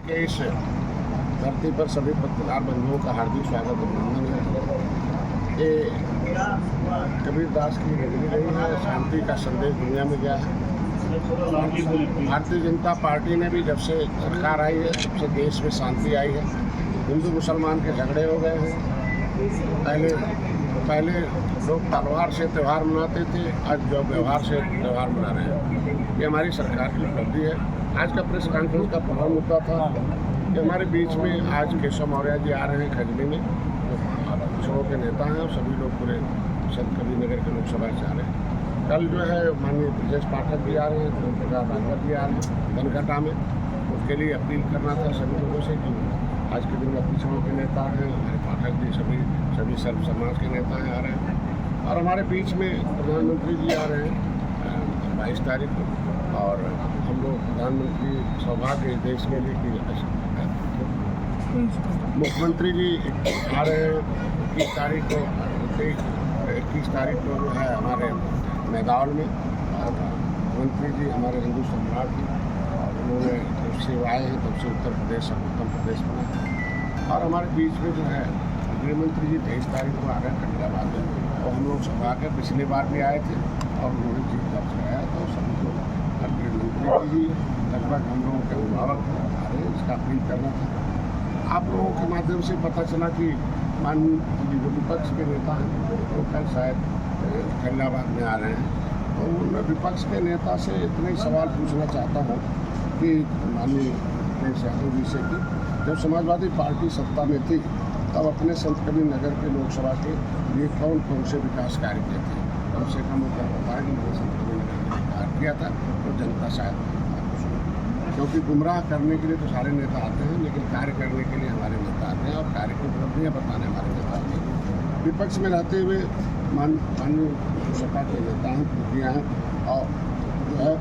के इस धरती पर सभी पत्रकार बंधुओं का हार्दिक स्वागत अभिनंदन है। ये कबीरदास की नगरी रही है, शांति का संदेश दुनिया में गया है। भारतीय जनता पार्टी ने भी जब से सरकार आई है तब से देश में शांति आई है। हिंदू मुसलमान के झगड़े हो गए हैं। पहले लोग तलवार से त्यौहार मनाते थे, आज जो व्यवहार से त्यौहार मना रहे हैं। ये हमारी सरकार की उपलब्धि है। आज का प्रेस कॉन्फ्रेंस का प्रधान मुद्दा था कि हमारे बीच में आज केशव मौर्य जी आ रहे हैं खजनी में, जो पिछड़ों के नेता हैं, और सभी लोग पूरे संत कबीरनगर के लोकसभा से आ रहे हैं। कल जो है माननीय ब्रजेश पाठक भी आ रहे हैं, ओमप्रकाश राजभर भी आ रहे हैं बनघटा में। उसके लिए अपील करना था सभी लोगों से कि आज के दिन में पिछड़ों के नेता हैं, हमारे पाठक जी सभी सर्व समाज के नेता हैं आ रहे हैं। और हमारे बीच में प्रधानमंत्री जी आ रहे हैं 22 तारीख को, और हम लोग प्रधानमंत्री सौभाग्य इस देश के लिए कि मुख्यमंत्री जी आ रहे हैं 21 तारीख को। 21 तारीख को जो है हमारे मैदान में, और मंत्री जी हमारे हिंदू सम्राट जी, और उन्होंने जब से आए हैं तब से उत्तर प्रदेश सर्वोत्तम प्रदेश बना। और हमारे बीच में जो है गृह मंत्री जी 23 तारीख को आ रहे हैं खंडाबाद में, और हम लोग सभा के पिछली बार भी आए थे और उन्होंने जीत दर्ज कराया। तो सभी लोग गृह मंत्री जी लगभग हम लोगों के अभिभावक आ रहे हैं, इसका अपील करना था। आप लोगों के माध्यम से पता चला कि माननीय जो विपक्ष के नेता हैं वो कल शायद खंडाबाद में आ रहे हैं। तो मैं विपक्ष के नेता से इतने ही सवाल पूछना चाहता हूँ कि माननीय अखिलेश यादव जी से कि जब समाजवादी पार्टी सत्ता में थी तब अपने संत कबीरनगर के लोकसभा के लिए कौन कौन से विकास कार्य किए थे? कम से कम उनका बताया कि मैंने संत कबीरनगर में कार्य किया था, तो जनता शायद क्योंकि गुमराह करने के लिए तो सारे नेता आते हैं, लेकिन कार्य करने के लिए हमारे नेता आते हैं और कार्य की उपलब्धियाँ बताने हमारे नेता आते हैं। विपक्ष में रहते हुए माननीय सपा के नेता हैं, प्रतियाँ हैं, और जो है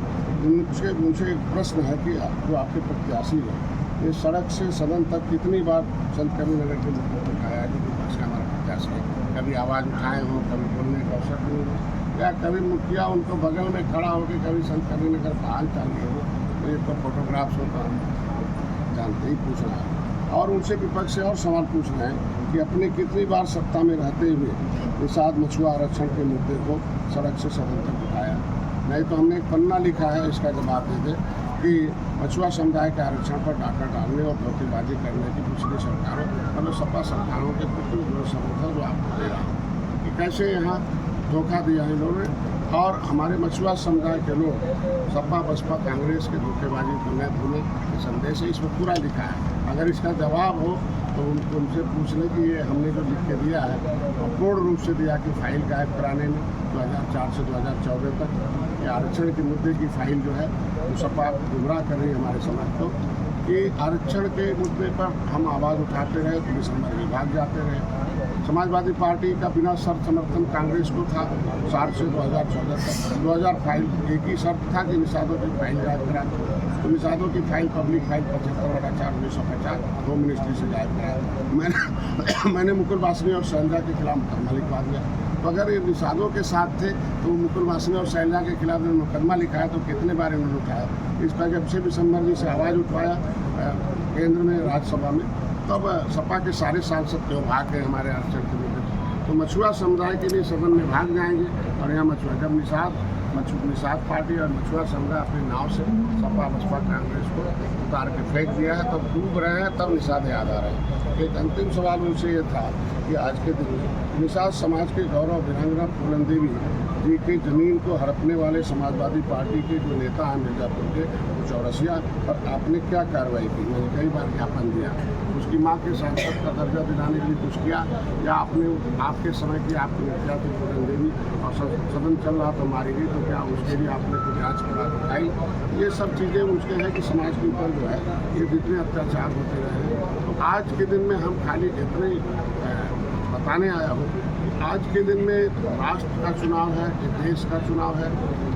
उनसे एक प्रश्न है कि जो आपके प्रत्याशी है, ये सड़क से सदन तक कितनी बार संत कबीरनगर के मुद्दे पर उठाया है? जो विपक्ष का हमारा प्रत्याशी है, कभी आवाज़ उठाए हों, कभी बोलने का अवसर नहीं हो, या कभी मुखिया उनको बगल में खड़ा होकर कभी संत कबीरनगर का हाल चाल नहीं हो, तो ये तो फोटोग्राफ्स होता हम जानते ही पूछ रहा है। और उनसे विपक्ष से और सवाल पूछ रहे हैं कि अपने कितनी बार सत्ता में रहते हुए निषाद मछुआ आरक्षण के मुद्दे को सड़क से सदन तक उठाया? नहीं तो हमने एक पन्ना लिखा है, इसका जवाब दे दें कि मछुआ समुदाय के आरक्षण पर डाका डालने और धोखेबाजी करने की पिछली सरकारों मतलब सपा सरकारों के प्रति जो समर्थन जो आपको दे रहा हूँ कि कैसे यहाँ धोखा दिया है इन्होंने। और हमारे मछुआ समुदाय के लोग सपा बसपा कांग्रेस के धोखेबाजी को न भूलें, ये संदेश है, इसमें पूरा लिखा है। अगर इसका जवाब हो तो उनसे पूछ लें कि ये हमने जो लिख के दिया है और पूर्ण रूप से दिया कि फाइल गायब कराने में 2004 से 2014 तक ये आरक्षण के मुद्दे की फाइल जो है वो सपा गुमराह कर रही है हमारे समाज को कि आरक्षण के मुद्दे पर हम आवाज़ उठाते रहे, पुलिस हमारे विभाग जाते रहे। समाजवादी पार्टी का बिना शर्त समर्थन कांग्रेस को था 60 से 2014 तक। 2000 फाइल एक ही शर्त था कि निषादों की फाइल गायब करा, तो निषादों की file public file 75/4/1950 home ministry से गायब कराया। मैंने मुकुल वासनी और शैलजा के खिलाफ मुकदमा लिखवा दिया। तो अगर ये निषादों के साथ थे तो मुकुल वासनी और शैलजा के खिलाफ मुकदमा लिखाया तो कितने बार इन्होंने उठाया? इसका जब से विशंबर जी से आवाज़ उठवाया केंद्र में राज्यसभा में, तब सपा के सारे सांसद क्यों भाग गए हमारे आरक्षण के मुद्दे? तो मछुआ समुदाय के लिए सदन में भाग जाएंगे और यहाँ मछुआ जब निषाद पार्टी और मछुआ समुदाय अपने नाव से सपा बसपा कांग्रेस को उतार के फेंक दिया है, तब डूब रहे हैं, तब निषाद याद आ रहे हैं। एक अंतिम सवाल उनसे ये था कि आज के दिन निषाद समाज के गौरव वीरांगना फूलन देवी जी की जमीन को हड़पने वाले समाजवादी पार्टी के जो नेता हैं मिर्जापुर के चौरसिया पर आपने क्या कार्रवाई की? मैंने कई बार ज्ञापन दिया, उसकी मां के सांसद का दर्जा दिलाने के लिए कुछ किया, या आपने आपके समय की आपकी मुखिया थी फूलन देवी और सदन चल रहा तो मारी गई, तो क्या उसके लिए आपने कुछ जाँच करा दिखाई? ये सब चीज़ें उसके हैं कि समाज के ऊपर जो है ये जितने अत्याचार होते रहे। तो आज के दिन में हम खाली इतने बताने आया हूँ, आज के दिन में राष्ट्र का चुनाव है, देश का चुनाव है,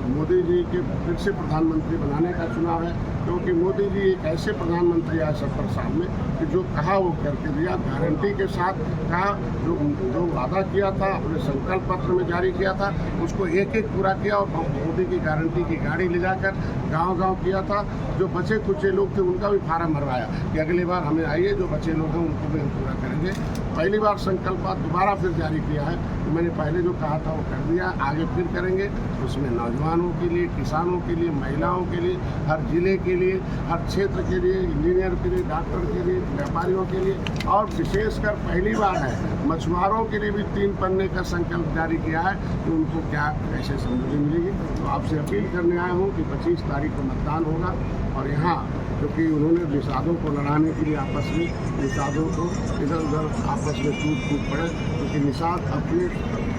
मोदी जी के फिर से प्रधानमंत्री बनाने का चुनाव है, क्योंकि मोदी जी एक ऐसे प्रधानमंत्री आए 70 साल में कि जो कहा वो करके दिया, गारंटी के साथ कहा, जो वादा किया था अपने संकल्प पत्र में जारी किया था उसको एक एक पूरा किया। और मोदी की गारंटी की गाड़ी ले जाकर गाँव-गाँव किया था। जो बचे कुचे लोग थे उनका भी फार्म भरवाया कि अगली बार हमें आइए, जो बचे लोग हैं उनको भी हम पूरा करेंगे। पहली बार संकल्प दोबारा फिर जारी किया है। तो मैंने पहले जो कहा था वो कर दिया, आगे फिर करेंगे। उसमें नौजवानों के लिए, किसानों के लिए, महिलाओं के लिए, हर जिले के लिए, हर क्षेत्र के लिए, इंजीनियर के लिए, डॉक्टर के लिए, व्यापारियों के लिए, और विशेषकर पहली बार है मछुआरों के लिए भी 3 पन्ने का संकल्प जारी किया है कि उनको क्या कैसे समृद्धि मिलेगी। तो आपसे अपील करने आया हूँ कि 25 तारीख को मतदान होगा। और यहाँ क्योंकि उन्होंने निषादों को लड़ाने के लिए आपस में निषादों को इधर उधर आपस में टूट पड़े, क्योंकि निषाद अपनी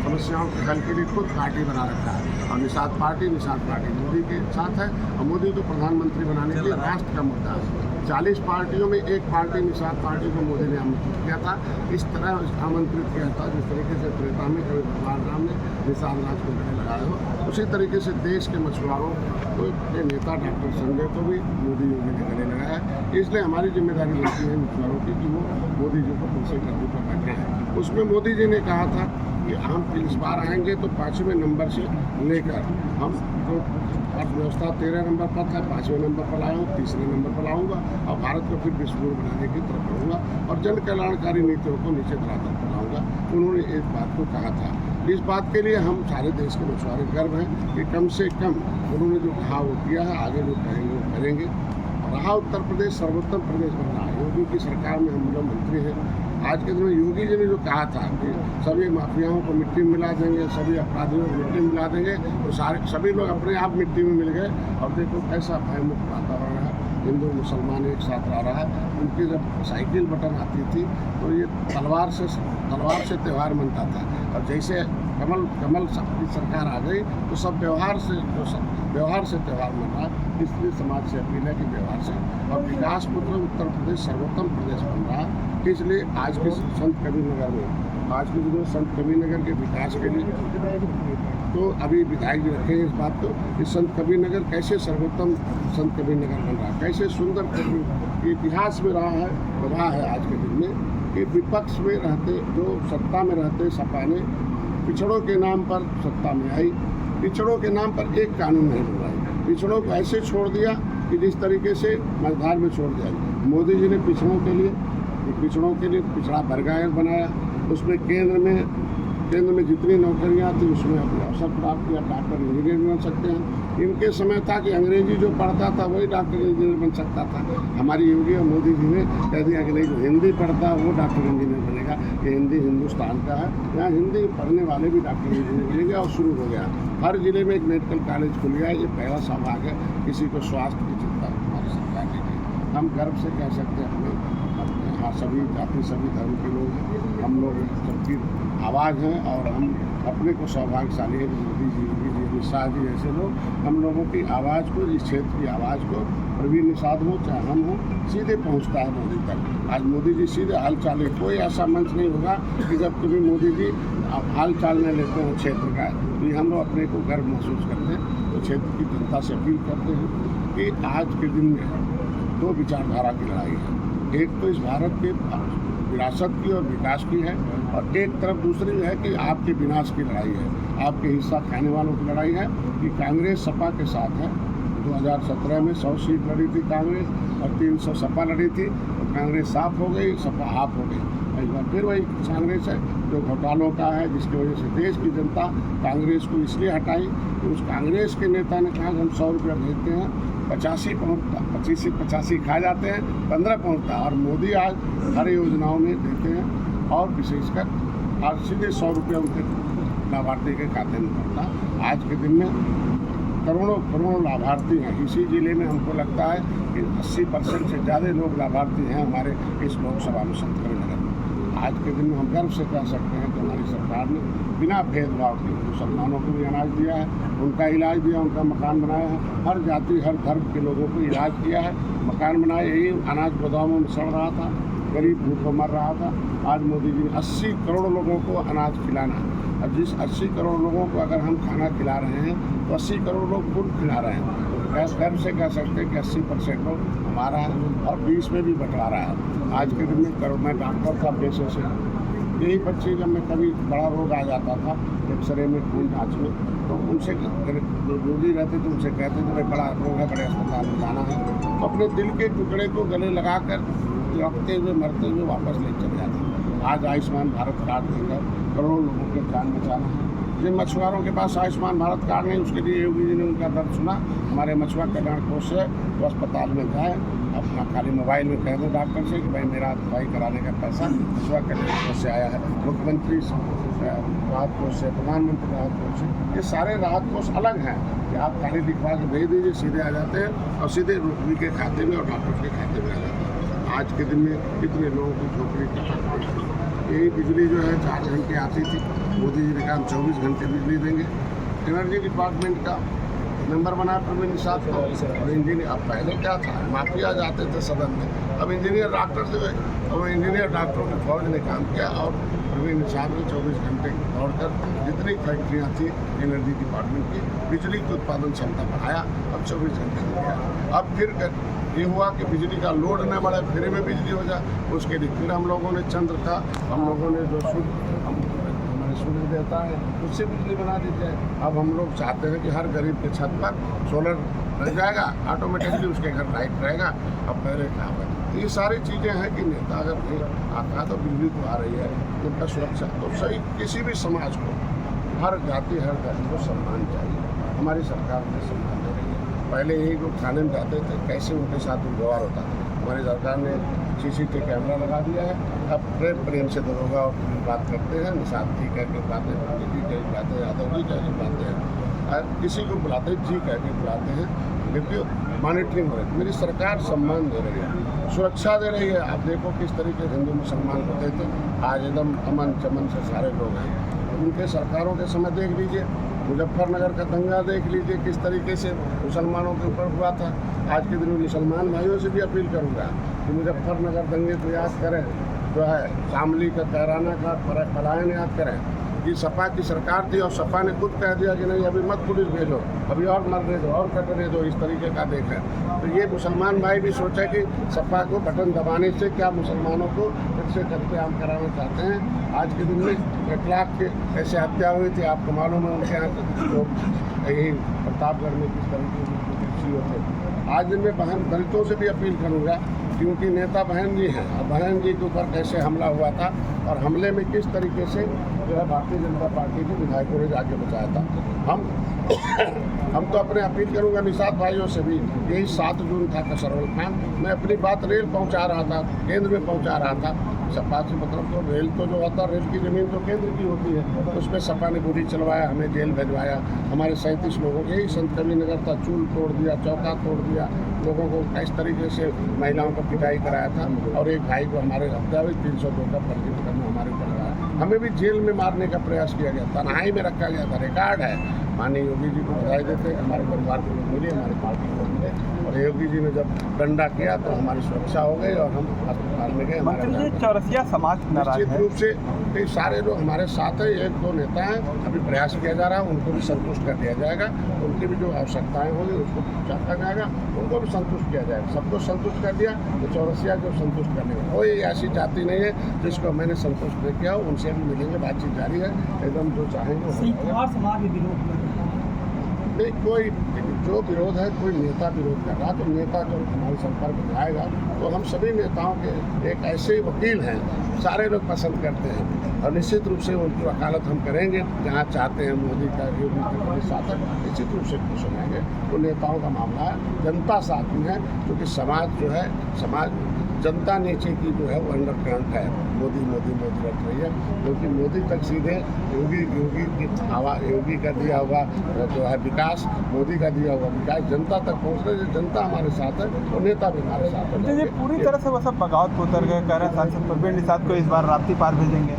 समस्याओं के हल के लिए खुद पार्टी बना रखा है। और निषाद पार्टी मोदी के साथ है। और मोदी को प्रधानमंत्री बनाने के लिए राष्ट्र का मुद्दा है। 40 पार्टियों में एक पार्टी निषाद पार्टी को मोदी ने आमंत्रित किया था। इस तरह आमंत्रित किया था जिस तरीके से त्रेता में कभी भगवान राम ने निषाद राज को गले लगाया हो, उसी तरीके से देश के मछुआरों के नेता डॉक्टर संजय को भी मोदी योगी ने गले लगाया है। इसलिए हमारी जिम्मेदारी बनती है मछुआरों की कि वो मोदी जी को कुर्सी करने पर बैठे हैं। उसमें मोदी जी ने कहा था कि हम इस बार आएंगे तो 5वें नंबर से लेकर हम जो अर्थव्यवस्था 13 नंबर पर था, 5वें नंबर पर लाया हूँ, 3रे नंबर पर लाऊंगा और भारत को फिर विश्व गुरु बनाने की तरफ बढ़ूंगा और जन कल्याणकारी नीतियों को नीचे धरातल पर लाऊंगा। उन्होंने इस बात को कहा था। इस बात के लिए हम सारे देश के मछुआरे गर्व हैं कि कम से कम उन्होंने जो कहा वो किया है, आगे जो कहेंगे वो करेंगे। रहा उत्तर प्रदेश सर्वोत्तम प्रदेश बन रहा है। योगी की सरकार में हम लोग मंत्री हैं। आज के दिन में योगी जी ने जो कहा था कि सभी माफियाओं को मिट्टी में मिला देंगे, सभी अपराधियों को मिट्टी में मिला देंगे, तो सभी लोग अपने आप मिट्टी में मिल गए। और देखो कैसा भयमुक्त वातावरण है, हिंदू मुसलमान एक साथ रह रहा है। उनकी जब साइकिल बटन आती थी तो ये तलवार से त्यौहार मनता था। और जैसे कमल की सरकार आ गई तो सब व्यवहार से त्यौहार मन रहा है। इसलिए समाज से अपील है कि व्यवहार से, और विकास पुत्र उत्तर प्रदेश सर्वोत्तम प्रदेश बन रहा है। इसलिए आज के संत कबीरनगर में, आज के दिन संत कबीरनगर के विकास के लिए तो अभी विधायक जी रखेंगे इस बात को कि संत कबीरनगर कैसे सर्वोत्तम संत कबीरनगर बन रहा है, कैसे सुंदर इतिहास में रहा है आज के दिन में कि विपक्ष में रहते, जो सत्ता में रहते सपा ने पिछड़ों के नाम पर सत्ता में आई, पिछड़ों के नाम पर एक कानून नहीं बनवाई, पिछड़ों को ऐसे छोड़ दिया कि जिस तरीके से मझधार में छोड़ दिया। मोदी जी ने पिछड़ों के लिए पिछड़ा वर्ग आयोग बनाया। उसमें केंद्र में जितनी नौकरियां थी उसमें अपने अवसर प्राप्त किया। डॉक्टर इंजीनियर बन सकते हैं। इनके समय था कि अंग्रेजी जो पढ़ता था वही डॉक्टर इंजीनियर बन सकता था। हमारी योगी और मोदी जी ने कह दिया कि नहीं, जो हिंदी पढ़ता है वो डॉक्टर इंजीनियर बनेगा। ये हिंदी हिंदुस्तान का है, यहाँ हिंदी पढ़ने वाले भी डॉक्टर इंजीनियर बनेंगे। और शुरू हो गया, हर जिले में एक मेडिकल कॉलेज खुल गया। ये पहला सौभाग्य है। किसी को स्वास्थ्य की चिंता हमारी सरकार ने की। हम गर्व से कह सकते हैं अपने यहाँ सभी जाति सभी धर्म के लोग हैं, हम लोग सबकी आवाज़ हैं। और हम अपने को सौभाग्यशाली है कि मोदी जी, योगी जी, अमित शाह जी जैसे लोग हम लोगों की आवाज़ को, इस क्षेत्र की आवाज़ को, प्रवीण निषाद हो चाहे हम हो, सीधे पहुंचता है मोदी तक। आज मोदी जी सीधे हाल चाल है। कोई ऐसा मंच नहीं होगा कि जब कभी मोदी जी हाल चाल नहीं लेते हैं क्षेत्र का, तो हम लोग अपने को गर्व महसूस करते हैं। तो क्षेत्र की जनता से अपील करते हैं कि आज के दिन में 2 विचारधारा की लड़ाई है। एक तो इस भारत के विरासत की और विकास की है, और एक तरफ दूसरी है कि आपके विनाश की लड़ाई है, आपके हिस्सा खाने वालों की लड़ाई है। कि कांग्रेस सपा के साथ है। 2017 में 100 सीट लड़ी थी कांग्रेस और 300 सपा लड़ी थी। तो कांग्रेस साफ हो गई, सपा हाफ हो गई। इस बार फिर वही कांग्रेस है जो घोटालों का है, जिसकी वजह से देश की जनता कांग्रेस को इसलिए हटाई कि उस कांग्रेस के नेता ने कहा कि हम 100 रुपया भेजते हैं, 85 पहुँचता, 25 से 85 खा जाते हैं, 15 पहुँचता। और मोदी आज हर योजनाओं में देते हैं और विशेषकर आज सीधे 100 रुपया उनके लाभार्थी के खाते में पड़ता। आज के दिन में करोड़ों लाभार्थी हैं। इसी ज़िले में हमको लगता है कि 80% से ज़्यादा लोग लाभार्थी हैं हमारे इस लोकसभा में संत कबीरनगर में। आज के दिन में हम गर्व से कह सकते हैं कि हमारी सरकार ने बिना भेदभाव के मुसलमानों को भी अनाज दिया है, उनका इलाज दिया, उनका मकान बनाया है। हर जाति हर धर्म के लोगों को इलाज किया है, मकान बनाए। यही अनाज गोदामों में सड़ रहा था, गरीब भूख मर रहा था। आज मोदी जी ने 80 करोड़ लोगों को अनाज खिलाना है। अब जिस 80 करोड़ लोगों को अगर हम खाना खिला रहे हैं तो 80 करोड़ लोग फूड खिला रहे हैं। तो गर्व से कह सकते हैं कि 80% लोग हमारा है और 20 में भी बंटवारा है। आज के दिन में मैं डॉक्टर था पेशे से, यही बच्चे जब मैं कभी बड़ा रोग आ जाता था एक्सरे में, खून जाँच में, तो उनसे रोगी रहते थे, उनसे कहते थे भाई बड़ा रोग है, बड़े अस्पताल में जाना है, तो अपने दिल के टुकड़े को गले लगा कर रखते हुए मरते हुए वापस ले चले जाते। आज आयुष्मान भारत कार्ड देकर करोड़ों लोगों के जान बचाना है। जिन मछुआरों के पास आयुष्मान भारत कार्ड नहीं, उसके लिए योगी जी ने उनका दर्द सुना। हमारे मछुआ कल्याण कोष से वो अस्पताल में जाए, अपना खाली मोबाइल में कह दो डॉक्टर से कि भाई मेरा दवाई कराने का पैसा मछुआ कल्याण कोष से आया है। मुख्यमंत्री राहत कोष से, प्रधानमंत्री राहत कोष से, ये सारे राहत कोष अलग हैं कि आप खाली लिखवा के भेज दीजिए, सीधे आ जाते हैं और सीधे रोगी के खाते में और डॉक्टर के खाते में आ जाते हैं। आज के दिन में कितने लोगों की झोपड़ी की यही बिजली जो है 4 घंटे आती थी, मोदी जी ने कहा हम 24 घंटे बिजली देंगे। एनर्जी डिपार्टमेंट का मेंबर बनाया प्रवीण निषाद को, और इंजीनियर, अब पहले क्या था माफिया जाते थे सदन में, अब इंजीनियर डॉक्टर से, और इंजीनियर डॉक्टरों की फौज ने काम किया और प्रवीण निषाद ने 24 घंटे दौड़कर जितनी फैक्ट्रियाँ थी एनर्जी डिपार्टमेंट की, बिजली की उत्पादन क्षमता बढ़ाया, अब 24 घंटे हो गया। अब फिर ये हुआ कि बिजली का लोड न बढ़े, फ्री में बिजली हो जाए, उसके लिए फिर हम लोगों ने चंद्र का, हम लोगों ने जो सूर्य देता है उससे बिजली बना दी जाए। अब हम लोग चाहते हैं कि हर गरीब के छत पर सोलर लग जाएगा, ऑटोमेटिकली उसके घर लाइट रहेगा। अब पहले क्या है, ये सारी चीज़ें हैं कि नेता अगर आता तो बिजली तो आ रही है, उनका सुरक्षा तो सही। किसी भी समाज को, हर जाति हर धर्म को सम्मान चाहिए, हमारी सरकार ने सम्मान दे रही है। पहले यही लोग थाने में जाते थे, कैसे उनके साथ व्यवहार होता था, हमारी सरकार ने CCTV कैमरा लगा दिया है। अब प्रेम से दरोगा और बात करते हैं, निषाद जी कह के बुलाते हैं, पंडित जी कह के बुलाते हैं, यादव जी कह के बुलाते हैं, किसी को बुलाते हैं जी कह के बुलाते हैं, क्योंकि मॉनिटरिंग हो रही है। मेरी सरकार सम्मान दे रही है, सुरक्षा दे रही है। आप देखो किस तरीके से हिंदू मुसलमान होते थे, आज एकदम अमन चमन से सारे लोग हैं। उनके सरकारों के समय देख लीजिए, मुजफ्फरनगर का दंगा देख लीजिए किस तरीके से मुसलमानों के ऊपर हुआ था। आज के दिन में मुसलमान भाइयों से भी अपील करूँगा कि मुजफ्फरनगर दंगे को याद करें, जो है शामली का, कैराना का पलायन याद करें कि सपा की सरकार थी और सपा ने खुद कह दिया कि नहीं अभी मत पुलिस भेजो, अभी और मरने दो और कटने दो, इस तरीके का देखें। तो ये मुसलमान भाई भी सोचे कि सपा को बटन दबाने से क्या मुसलमानों को फिर से कत्लेआम कराना चाहते हैं। आज के दिन में 1 लाख के ऐसे हत्या हुई थी, आपको मालूम है उनके यहाँ तो यही प्रतापगढ़ में किस तरीके की होते। आज दिन में बहन दलितों से भी अपील करूँगा, क्योंकि नेता बहन जी हैं और बहन जी के ऊपर कैसे हमला हुआ था और हमले में किस तरीके से जो है भारतीय जनता पार्टी के विधायकों ने जाके बचाया था। हम तो अपने अपील करूंगा निषाद भाइयों से भी, यही 7 जून था कसरवल खान, मैं अपनी बात रेल पहुंचा रहा था, केंद्र में पहुंचा रहा था। सपा से मतलब तो रेल तो जो होता, रेल की ज़मीन तो केंद्र की होती है, उस पर सपा ने गोली चलवाया, हमें जेल भिजवाया। हमारे 37 लोगों के, यही संत कबीर नगर था, चूल तोड़ दिया, चौका तोड़ दिया, लोगों को इस तरीके से महिलाओं को पिटाई कराया था। और एक भाई को हमारे हत्या हुई, 302 का फर्जी मुकदमा हमारे ऊपर लगाया, हमें भी जेल में मारने का प्रयास किया गया, तन्हाई में रखा गया था, रिकॉर्ड है। माननीय योगी जी को बधाई देते हैं, हमारे परिवार के लोग मिले, हमारी पार्टी को मिले, और योगी जी ने जब डंडा किया तो हमारी सुरक्षा हो गई और हम अस्पताल में गए। मंत्री चौरसिया समाज निश्चित रूप से कई सारे लोग हमारे साथ हैं, 1-2 नेता हैं, अभी प्रयास किया जा रहा है, उनको भी संतुष्ट कर दिया जाएगा, उनकी भी जो आवश्यकताएँ होंगी उसको पूछा जाएगा, उनको भी संतुष्ट किया जाएगा। सबको संतुष्ट कर दिया तो चौरसिया को संतुष्ट करने में कोई ऐसी जाति नहीं है जिसको मैंने संतुष्ट नहीं किया, उनसे भी मिलेंगे, बातचीत जारी है, एकदम जो चाहेंगे नहीं। कोई जो विरोध है, कोई नेता विरोध कर रहा, तो नेता जब हमारे संपर्क में आएगा तो हम सभी नेताओं के एक ऐसे वकील हैं, सारे लोग पसंद करते हैं, और निश्चित रूप से उनकी वकालत हम करेंगे जहाँ चाहते हैं। मोदी का योगी का साथ निश्चित रूप से खुश होंगे। तो नेताओं का मामला है, जनता साथ में है, क्योंकि समाज जो है, समाज जनता नीचे की जो है वो अंडर करंट है, मोदी मोदी मोदी रख रही है, क्योंकि मोदी तक सीधे योगी की हवा, योगी का दिया हुआ जो है विकास, मोदी का दिया हुआ विकास जनता तक पहुँच रही है। जनता हमारे साथ है और नेता भी हमारे साथ है। ये पूरी तरह से वो सब बगावत उतर गए, कह रहे हैं सांसद प्रवीण निषाद को इस बार राप्ती पार भेजेंगे,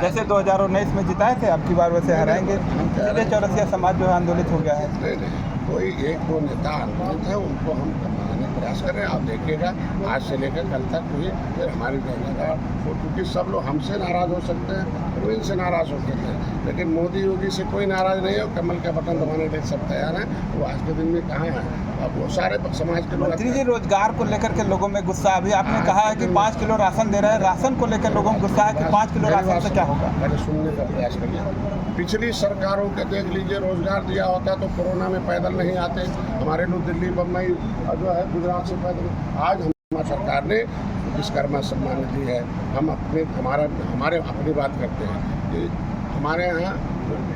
जैसे 2019 में जिताए थे, अब की बार वैसे हराएंगे। इसलिए चौरसिया समाज जो है आंदोलित हो गया है। कोई 1-2 नेता आंदोलित है, उनको हम प्रयास कर रहे हैं। आप देखिएगा आज से लेकर कल तक हुई फिर हमारी जनता, क्योंकि सब लोग हमसे नाराज़ हो सकते हैं, फिर इनसे नाराज़ हो सकते हैं, लेकिन मोदी योगी से कोई नाराज़ नहीं है। कमल का बटन दबाने के लिए सब तैयार हैं। वो आज के दिन में कहाँ हैं? अब वो सारे समाज के लोग। मंत्री जी, रोजगार को लेकर के लोगों में गुस्सा, अभी आपने कहा है कि 5 किलो राशन दे रहे हैं, राशन को लेकर लोगों में गुस्सा है कि 5 किलो राशन से क्या होगा? पहले सुनने का प्रयास करिए। पिछली सरकारों के देख लीजिए, रोजगार दिया होता तो कोरोना में पैदल नहीं आते हमारे लोग, दिल्ली बम्बई जो है गुजरात से पैदल। आज हमारी सरकार ने विश्वकर्मा सम्मान निधि है। हम हमारे अपनी बात करते हैं कि हमारे यहाँ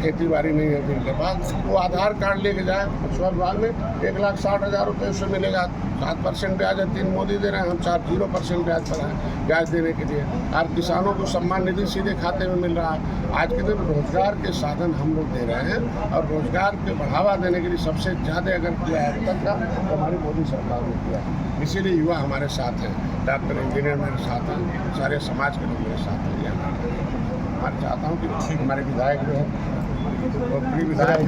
खेती बाड़ी नहीं है जिनके पास, वो आधार कार्ड लेके जाए मछुआ विभाग में 1,60,000 रुपये उससे मिलेगा। 7% ब्याज है, 3 मोदी दे रहे हैं, हम 0% ब्याज पर हैं ब्याज देने के लिए। और किसानों को सम्मान निधि सीधे खाते में मिल रहा है। आज के दिन रोजगार के साधन हम लोग दे रहे हैं, और रोजगार के बढ़ावा देने के लिए सबसे ज़्यादा अगर किया है अब तक का तो हमारी मोदी सरकार ने किया है। इसीलिए युवा हमारे साथ हैं, डॉक्टर इंजीनियर मेरे साथ हैं, सारे समाज के लोग मेरे साथ हैं। मैं चाहता हूँ कि हमारे विधायक जो है, विधायक